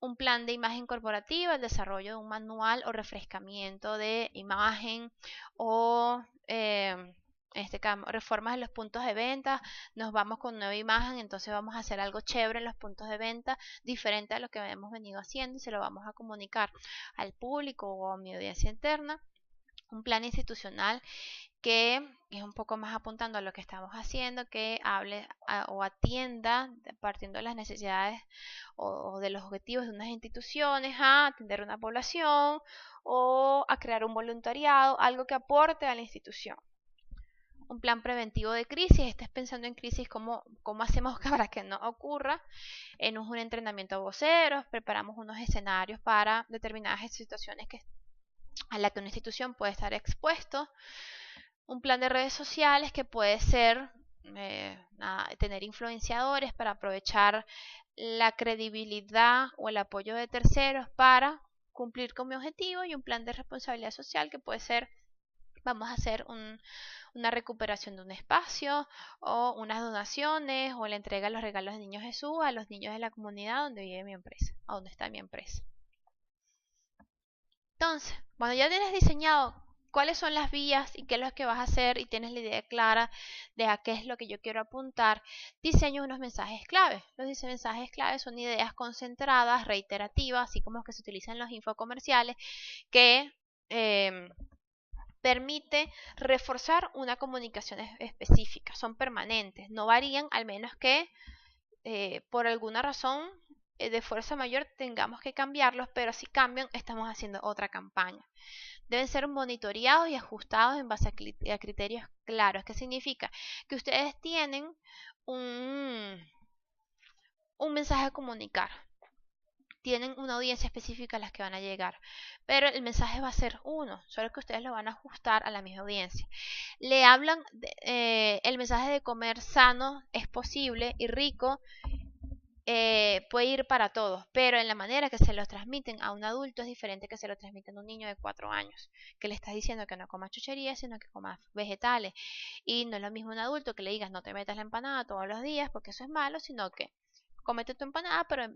un plan de imagen corporativa, el desarrollo de un manual o refrescamiento de imagen o en este caso, reformas en los puntos de venta, nos vamos con nueva imagen, entonces vamos a hacer algo chévere en los puntos de venta, diferente a lo que hemos venido haciendo y se lo vamos a comunicar al público o a mi audiencia interna. Un plan institucional que es un poco más apuntando a lo que estamos haciendo, que hable o atienda, partiendo de las necesidades o de los objetivos de unas instituciones, a atender a una población o a crear un voluntariado, algo que aporte a la institución. Un plan preventivo de crisis, estés pensando en crisis, cómo hacemos para que no ocurra. En un entrenamiento a voceros, preparamos unos escenarios para determinadas situaciones a las que una institución puede estar expuesto. Un plan de redes sociales que puede ser tener influenciadores para aprovechar la credibilidad o el apoyo de terceros para cumplir con mi objetivo, y un plan de responsabilidad social que puede ser, vamos a hacer una recuperación de un espacio o unas donaciones o la entrega de los regalos de Niño Jesús a los niños de la comunidad donde vive mi empresa, a donde está mi empresa. Entonces, cuando ya tienes diseñado cuáles son las vías y qué es lo que vas a hacer y tienes la idea clara de a qué es lo que yo quiero apuntar, diseño unos mensajes clave. Los mensajes clave son ideas concentradas, reiterativas, así como los que se utilizan en los infocomerciales, que permite reforzar una comunicación específica. Son permanentes, no varían, al menos que por alguna razón de fuerza mayor tengamos que cambiarlos, pero si cambian estamos haciendo otra campaña. Deben ser monitoreados y ajustados en base a criterios claros. ¿Qué significa? Que ustedes tienen un mensaje a comunicar. Tienen una audiencia específica a las que van a llegar, pero el mensaje va a ser uno, solo que ustedes lo van a ajustar a la misma audiencia. Le hablan, el mensaje de comer sano es posible y rico, puede ir para todos, pero en la manera que se lo transmiten a un adulto es diferente que se lo transmiten a un niño de 4 años, que le estás diciendo que no coma chucherías, sino que coma vegetales. Y no es lo mismo un adulto que le digas no te metas la empanada todos los días porque eso es malo, sino que cómete tu empanada, pero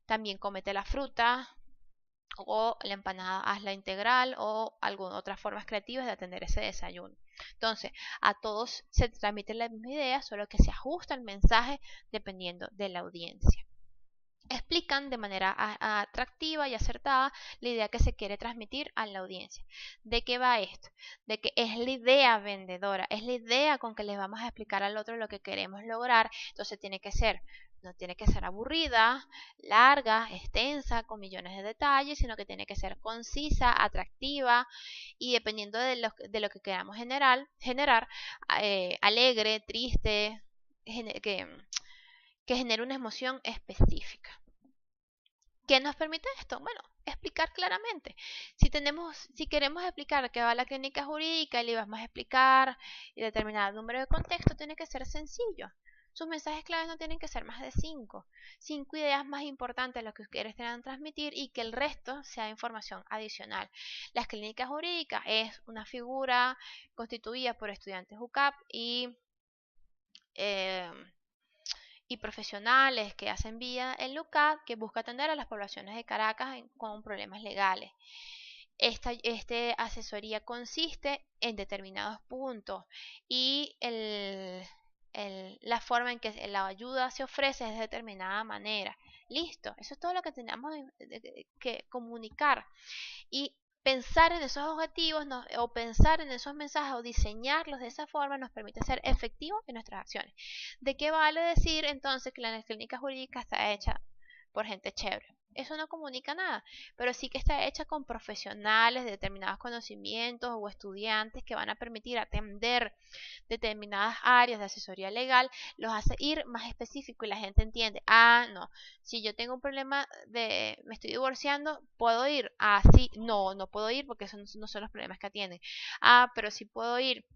también cómete la fruta, o la empanada hazla integral, o algunas otras formas creativas de atender ese desayuno. Entonces, a todos se transmite la misma idea, solo que se ajusta el mensaje dependiendo de la audiencia. Explican de manera atractiva y acertada la idea que se quiere transmitir a la audiencia. ¿De qué va esto? De que es la idea vendedora, es la idea con que les vamos a explicar al otro lo que queremos lograr. Entonces no tiene que ser aburrida, larga, extensa, con millones de detalles, sino que tiene que ser concisa, atractiva y dependiendo de lo que queramos generar, alegre, triste, que genere una emoción específica. ¿Qué nos permite esto? Bueno, explicar claramente. Si queremos explicar que va a la clínica jurídica y le vamos a explicar y determinado número de contexto, tiene que ser sencillo. Sus mensajes claves no tienen que ser más de 5. 5 ideas más importantes lo que ustedes quieran transmitir y que el resto sea información adicional. Las clínicas jurídicas es una figura constituida por estudiantes UCAP eh, y profesionales que hacen vía en LUCAP que busca atender a las poblaciones de Caracas con problemas legales. Esta asesoría consiste en determinados puntos y la forma en que la ayuda se ofrece es de determinada manera. Listo, eso es todo lo que tenemos que comunicar. Y pensar en esos objetivos o pensar en esos mensajes o diseñarlos de esa forma nos permite ser efectivos en nuestras acciones. ¿De qué vale decir entonces que la clínica jurídica está hecha por gente chévere? Eso no comunica nada, pero sí que está hecha con profesionales de determinados conocimientos o estudiantes que van a permitir atender determinadas áreas de asesoría legal, los hace ir más específico y la gente entiende, no, si yo tengo un problema me estoy divorciando, ¿puedo ir? Sí, no puedo ir porque esos no son los problemas que atienden. Pero sí puedo ir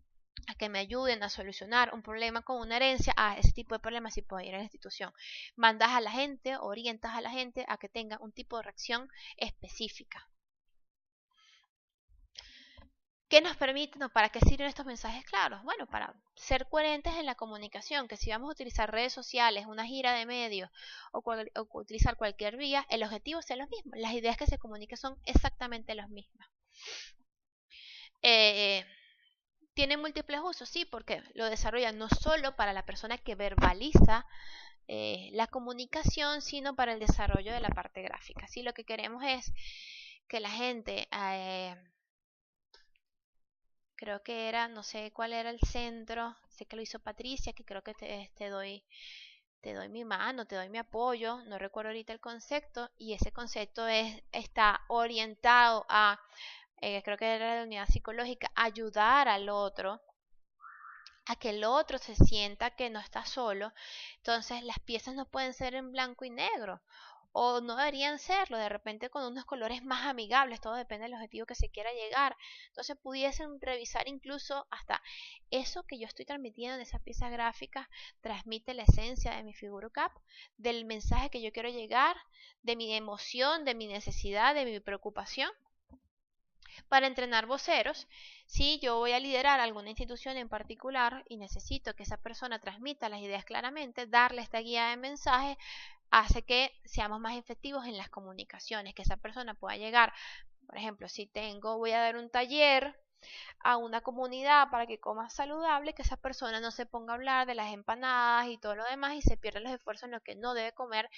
a que me ayuden a solucionar un problema con una herencia, ese tipo de problemas sí puedo ir a la institución. Mandas a la gente, orientas a la gente a que tenga un tipo de reacción específica. ¿Qué nos permite, para qué sirven estos mensajes claros? Bueno, para ser coherentes en la comunicación, que si vamos a utilizar redes sociales, una gira de medios o utilizar cualquier vía, el objetivo sea lo mismo. Las ideas que se comunican son exactamente las mismas. ¿Tiene múltiples usos? Sí, porque lo desarrollan no solo para la persona que verbaliza la comunicación, sino para el desarrollo de la parte gráfica. ¿Sí? Lo que queremos es que la gente... creo que era, no sé cuál era el centro, sé que lo hizo Patricia, que creo que te doy mi mano, te doy mi apoyo, no recuerdo ahorita el concepto, y ese concepto está orientado a, creo que era la unidad psicológica, ayudar al otro, a que el otro se sienta que no está solo. Entonces las piezas no pueden ser en blanco y negro o no deberían serlo, de repente con unos colores más amigables, todo depende del objetivo que se quiera llegar. Entonces pudiesen revisar incluso hasta eso que yo estoy transmitiendo en esas piezas gráficas, transmite la esencia de mi figura CAP, del mensaje que yo quiero llegar, de mi emoción, de mi necesidad, de mi preocupación. Para entrenar voceros, si yo voy a liderar alguna institución en particular y necesito que esa persona transmita las ideas claramente, darle esta guía de mensaje hace que seamos más efectivos en las comunicaciones, que esa persona pueda llegar. Por ejemplo, si voy a dar un taller a una comunidad para que coma saludable, que esa persona no se ponga a hablar de las empanadas y todo lo demás y se pierda los esfuerzos en lo que no debe comer,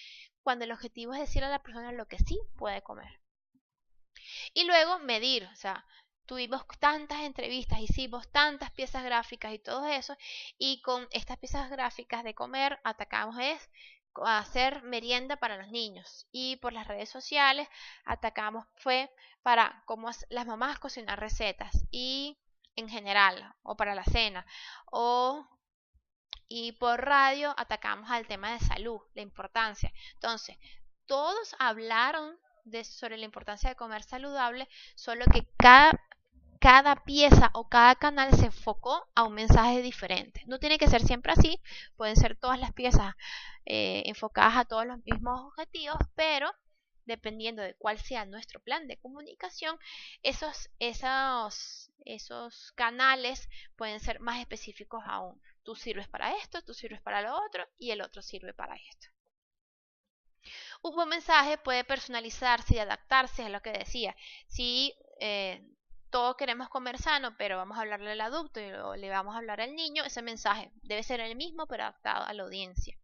cuando el objetivo es decirle a la persona lo que sí puede comer. Y luego medir, o sea, tuvimos tantas entrevistas, hicimos tantas piezas gráficas y todo eso, y con estas piezas gráficas de comer atacamos a hacer merienda para los niños. Y por las redes sociales atacamos fue para cómo las mamás cocinar recetas y en general, o para la cena, y por radio atacamos al tema de salud, la importancia. Entonces, todos hablaron sobre la importancia de comer saludable, solo que cada pieza o cada canal se enfocó a un mensaje diferente. No tiene que ser siempre así, pueden ser todas las piezas enfocadas a todos los mismos objetivos, pero dependiendo de cuál sea nuestro plan de comunicación, esos canales pueden ser más específicos aún. Tú sirves para esto, tú sirves para lo otro y el otro sirve para esto. Un buen mensaje puede personalizarse y adaptarse a lo que decía. Si todos queremos comer sano, pero vamos a hablarle al adulto y le vamos a hablar al niño, ese mensaje debe ser el mismo, pero adaptado a la audiencia.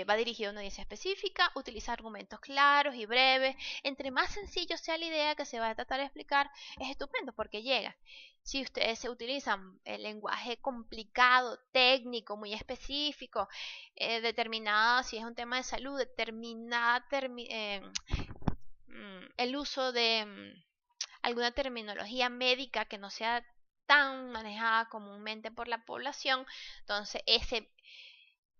Va dirigido a una audiencia específica, utiliza argumentos claros y breves. Entre más sencillo sea la idea que se va a tratar de explicar, es estupendo porque llega. Si ustedes se utilizan el lenguaje complicado, técnico, muy específico, determinado, si es un tema de salud, el uso de alguna terminología médica que no sea tan manejada comúnmente por la población, entonces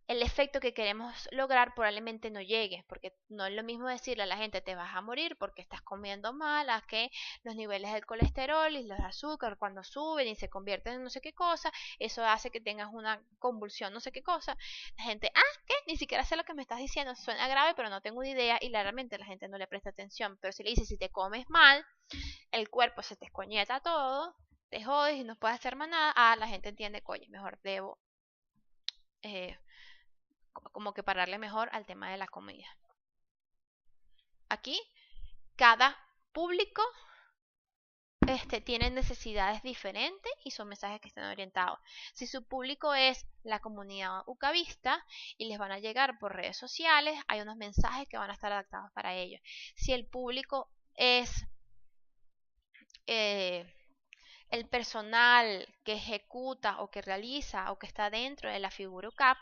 el efecto que queremos lograr probablemente no llegue, porque no es lo mismo decirle a la gente te vas a morir porque estás comiendo mal, a que los niveles del colesterol y los de azúcar cuando suben y se convierten en no sé qué cosa, eso hace que tengas una convulsión, no sé qué cosa. La gente, ¿qué? Ni siquiera sé lo que me estás diciendo, suena grave, pero no tengo una idea, y claramente la gente no le presta atención. Pero si le dices, si te comes mal, el cuerpo se te escoñeta todo, te jodes y no puedes hacer más nada, la gente entiende, coño, mejor debo eh, como que pararle mejor al tema de la comida. Aquí, cada público tiene necesidades diferentes y son mensajes que están orientados. Si su público es la comunidad ucavista y les van a llegar por redes sociales, hay unos mensajes que van a estar adaptados para ellos. Si el público es el personal que ejecuta o que realiza o que está dentro de la figura UCAP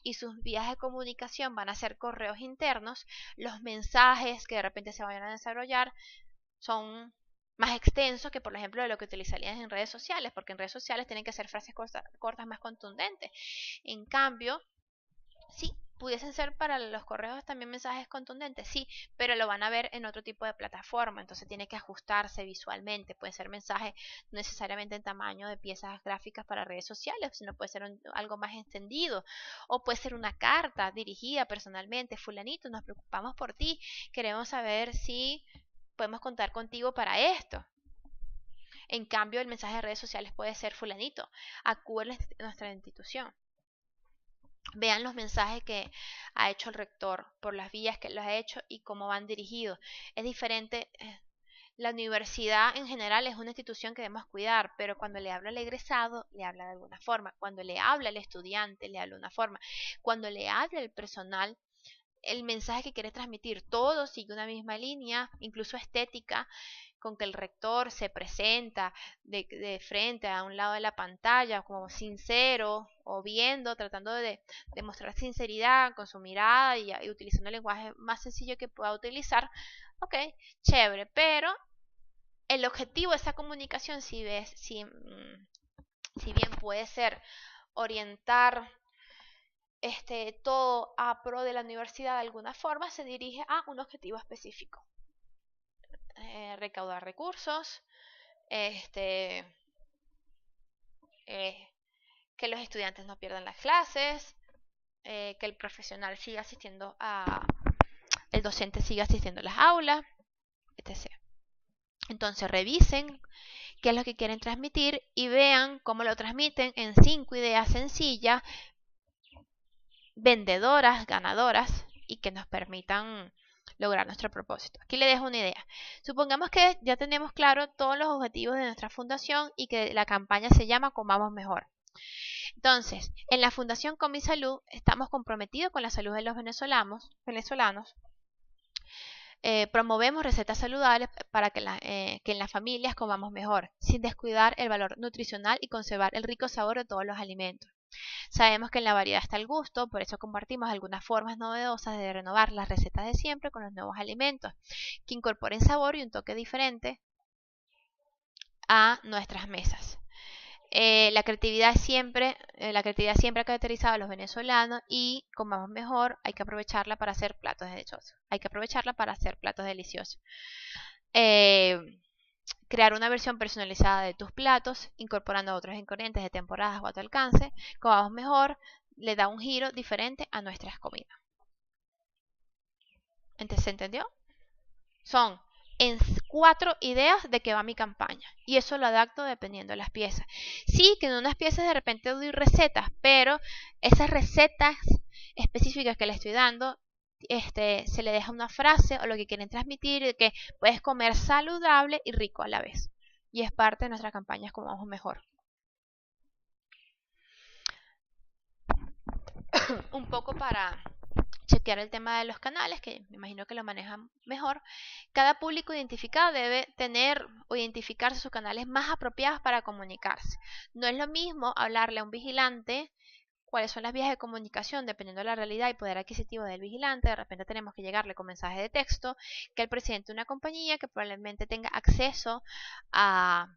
y sus vías de comunicación van a ser correos internos, los mensajes que de repente se vayan a desarrollar son más extensos que, por ejemplo, de lo que utilizarías en redes sociales, porque en redes sociales tienen que ser frases cortas más contundentes. En cambio, sí, pudiesen ser para los correos también mensajes contundentes, sí, pero lo van a ver en otro tipo de plataforma, entonces tiene que ajustarse visualmente. Puede ser mensaje no necesariamente en tamaño de piezas gráficas para redes sociales, sino puede ser algo más extendido, o puede ser una carta dirigida personalmente: fulanito, nos preocupamos por ti, queremos saber si podemos contar contigo para esto. En cambio, el mensaje de redes sociales puede ser: fulanito, acude a nuestra institución. Vean los mensajes que ha hecho el rector, por las vías que los ha hecho y cómo van dirigidos. Es diferente. La universidad en general es una institución que debemos cuidar, pero cuando le habla al egresado, le habla de alguna forma. Cuando le habla al estudiante, le habla de una forma. Cuando le habla al personal, el mensaje que quiere transmitir, todo sigue una misma línea, incluso estética, con que el rector se presenta de frente a un lado de la pantalla como sincero o viendo, tratando de mostrar sinceridad con su mirada y utilizando el lenguaje más sencillo que pueda utilizar. Ok, chévere, pero el objetivo de esa comunicación, si bien puede ser orientar todo a pro de la universidad de alguna forma, se dirige a un objetivo específico. Recaudar recursos, que los estudiantes no pierdan las clases, que el profesional siga asistiendo el docente siga asistiendo a las aulas, etc. Entonces revisen qué es lo que quieren transmitir y vean cómo lo transmiten en 5 ideas sencillas, vendedoras, ganadoras, y que nos permitan lograr nuestro propósito. Aquí le dejo una idea. Supongamos que ya tenemos claro todos los objetivos de nuestra fundación y que la campaña se llama Comamos Mejor. Entonces, en la Fundación Con Mi Salud estamos comprometidos con la salud de los venezolanos. Promovemos recetas saludables para que en las familias comamos mejor, sin descuidar el valor nutricional y conservar el rico sabor de todos los alimentos. Sabemos que en la variedad está el gusto, por eso compartimos algunas formas novedosas de renovar las recetas de siempre con los nuevos alimentos, que incorporen sabor y un toque diferente a nuestras mesas. La creatividad siempre ha caracterizado a los venezolanos, y comamos mejor, hay que aprovecharla para hacer platos deliciosos. Crear una versión personalizada de tus platos, incorporando otros ingredientes de temporadas o a tu alcance. Comamos mejor le da un giro diferente a nuestras comidas. ¿Se entendió? Son en 4 ideas de qué va mi campaña, y eso lo adapto dependiendo de las piezas. Sí, que en unas piezas de repente doy recetas, pero esas recetas específicas que le estoy dando, se le deja una frase o lo que quieren transmitir, de que puedes comer saludable y rico a la vez, y es parte de nuestras campañas Comamos Mejor. Un poco para chequear el tema de los canales, que me imagino que lo manejan mejor. Cada público identificado debe tener o identificarse sus canales más apropiados para comunicarse. No es lo mismo hablarle a un vigilante cuáles son las vías de comunicación dependiendo de la realidad y poder adquisitivo del vigilante. De repente tenemos que llegarle con mensajes de texto, que el presidente de una compañía que probablemente tenga acceso a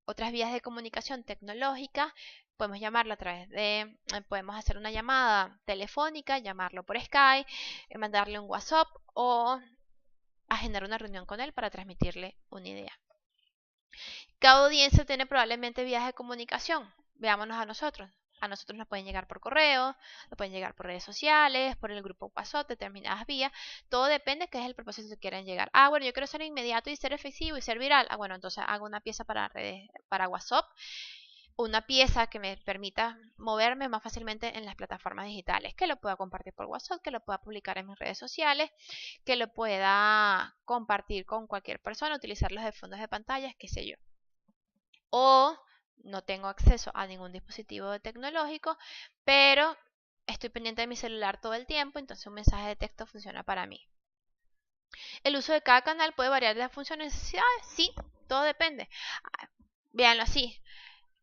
otras vías de comunicación tecnológicas, podemos llamarlo a través de, podemos hacer una llamada telefónica, llamarlo por Skype, mandarle un WhatsApp o agendar una reunión con él para transmitirle una idea. Cada audiencia tiene probablemente vías de comunicación. Veámonos a nosotros. A nosotros nos pueden llegar por correo, nos pueden llegar por redes sociales, por el grupo WhatsApp, determinadas vías. Todo depende de qué es el propósito que quieran llegar. Ah, bueno, yo quiero ser inmediato y ser efectivo y ser viral. Ah, bueno, entonces hago una pieza para redes, para WhatsApp, una pieza que me permita moverme más fácilmente en las plataformas digitales, que lo pueda compartir por WhatsApp, que lo pueda publicar en mis redes sociales, que lo pueda compartir con cualquier persona, utilizarlos de fondos de pantallas, qué sé yo. O no tengo acceso a ningún dispositivo tecnológico, pero estoy pendiente de mi celular todo el tiempo, entonces un mensaje de texto funciona para mí. El uso de cada canal puede variar de las funciones y necesidades, sí, todo depende. Véanlo así.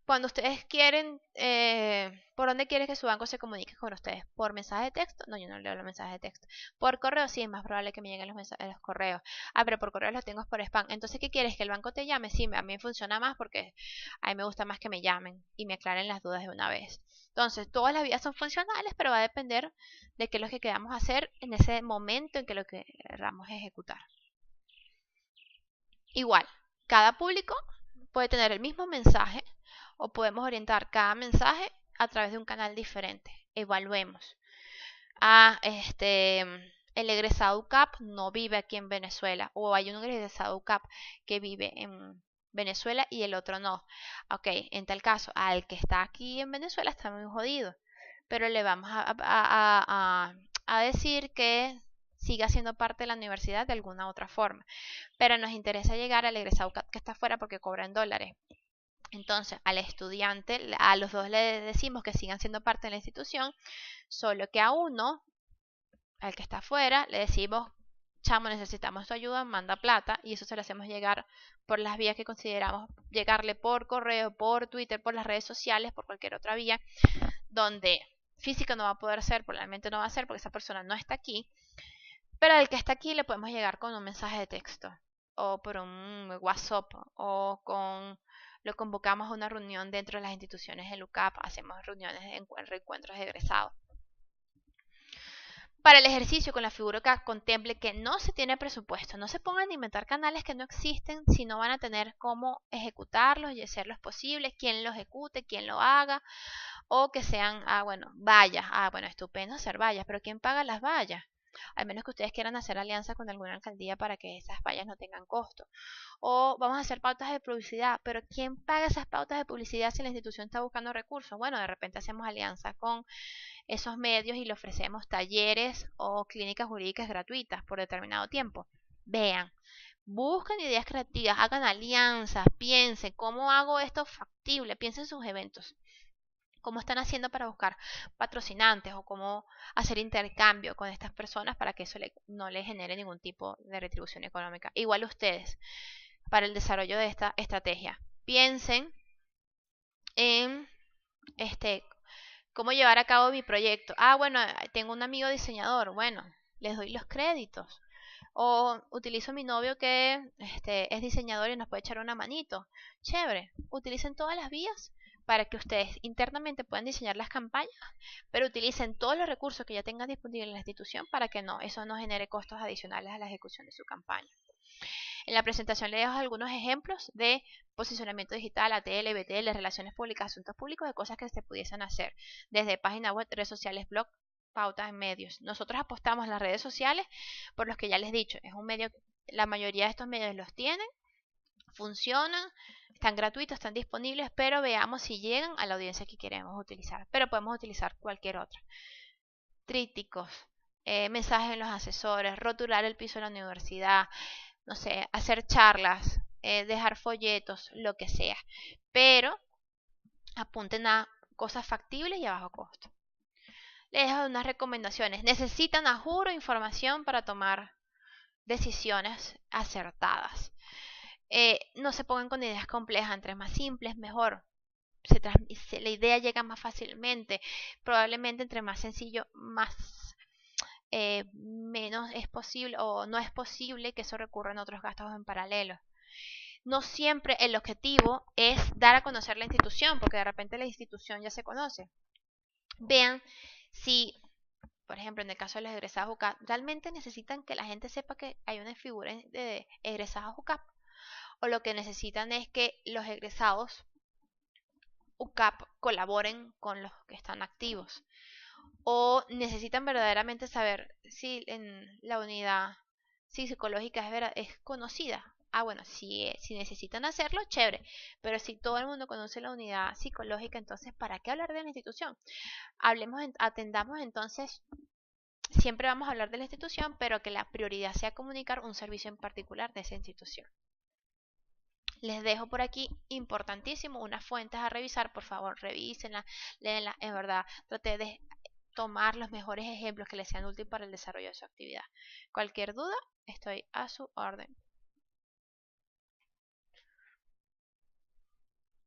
Cuando ustedes quieren, ¿por dónde quieren que su banco se comunique con ustedes? ¿Por mensaje de texto? No, yo no leo los mensajes de texto. ¿Por correo? Sí, es más probable que me lleguen los correos. Ah, pero por correo los tengo por spam. Entonces, ¿qué quieres? ¿Que el banco te llame? Sí, a mí funciona más porque a mí me gusta más que me llamen y me aclaren las dudas de una vez. Entonces, todas las vías son funcionales, pero va a depender de qué es lo que queramos hacer en ese momento en que lo queramos ejecutar. Igual, cada público puede tener el mismo mensaje o podemos orientar cada mensaje a través de un canal diferente. Evaluemos. El egresado UCAP no vive aquí en Venezuela, o hay un egresado UCAP que vive en Venezuela y el otro no. Ok, en tal caso, al que está aquí en Venezuela está muy jodido, pero le vamos a decir que siga siendo parte de la universidad de alguna otra forma. Pero nos interesa llegar al egresado UCAP que está afuera porque cobra en dólares. Entonces, al estudiante, a los dos le decimos que sigan siendo parte de la institución, solo que a uno, al que está afuera, le decimos, chamo, necesitamos tu ayuda, manda plata, y eso se lo hacemos llegar por las vías que consideramos llegarle por correo, por Twitter, por las redes sociales, por cualquier otra vía, donde físico no va a poder ser, probablemente no va a ser porque esa persona no está aquí, pero al que está aquí le podemos llegar con un mensaje de texto, o por un WhatsApp, o con lo convocamos a una reunión dentro de las instituciones del UCAP, hacemos reuniones de reencuentros de egresados. Para el ejercicio con la figura que contemple que no se tiene presupuesto, no se pongan a inventar canales que no existen, si no van a tener cómo ejecutarlos y hacerlos posibles, quién lo ejecute, quién lo haga, o que sean, vallas, bueno, estupendo hacer vallas, pero ¿quién paga las vallas? Al menos que ustedes quieran hacer alianza con alguna alcaldía para que esas vallas no tengan costo. O vamos a hacer pautas de publicidad, pero ¿quién paga esas pautas de publicidad si la institución está buscando recursos? Bueno, de repente hacemos alianza con esos medios y le ofrecemos talleres o clínicas jurídicas gratuitas por determinado tiempo. Vean, busquen ideas creativas, hagan alianzas, piensen cómo hago esto factible, piensen sus eventos, cómo están haciendo para buscar patrocinantes o cómo hacer intercambio con estas personas para que eso no les genere ningún tipo de retribución económica. Igual ustedes, para el desarrollo de esta estrategia, piensen en cómo llevar a cabo mi proyecto. Bueno, tengo un amigo diseñador, bueno, les doy los créditos. O utilizo a mi novio que es diseñador y nos puede echar una manito. Chévere, utilicen todas las vías para que ustedes internamente puedan diseñar las campañas, pero utilicen todos los recursos que ya tengan disponibles en la institución para que eso no genere costos adicionales a la ejecución de su campaña. En la presentación le dejo algunos ejemplos de posicionamiento digital, ATL, BTL, relaciones públicas, asuntos públicos, de cosas que se pudiesen hacer desde página web, redes sociales, blog, pautas en medios. Nosotros apostamos en las redes sociales por los que ya les he dicho. Es un medio, la mayoría de estos medios los tienen, funcionan, están gratuitos, están disponibles, pero veamos si llegan a la audiencia que queremos utilizar. Pero podemos utilizar cualquier otra. Trípticos, mensajes en los asesores, rotular el piso de la universidad, no sé, hacer charlas, dejar folletos, lo que sea. Pero apunten a cosas factibles y a bajo costo. Les dejo unas recomendaciones. Necesitan, a juro, información para tomar decisiones acertadas. No se pongan con ideas complejas, entre más simples mejor. La idea llega más fácilmente. Probablemente entre más sencillo, menos es posible o no es posible que eso recurra en otros gastos en paralelo. No siempre el objetivo es dar a conocer la institución, porque de repente la institución ya se conoce. Vean si, por ejemplo, en el caso de los egresados UCAP, realmente necesitan que la gente sepa que hay una figura de egresados UCAP, o lo que necesitan es que los egresados UCAP colaboren con los que están activos, o necesitan verdaderamente saber si en la unidad psicológica es conocida. Ah, bueno, si necesitan hacerlo, chévere. Pero si todo el mundo conoce la unidad psicológica, entonces, ¿para qué hablar de la institución? Atendamos entonces, siempre vamos a hablar de la institución, pero que la prioridad sea comunicar un servicio en particular de esa institución. Les dejo por aquí, importantísimo, unas fuentes a revisar, por favor, revísenlas, léenlas, en verdad, traté de tomar los mejores ejemplos que les sean útiles para el desarrollo de su actividad. Cualquier duda, estoy a su orden.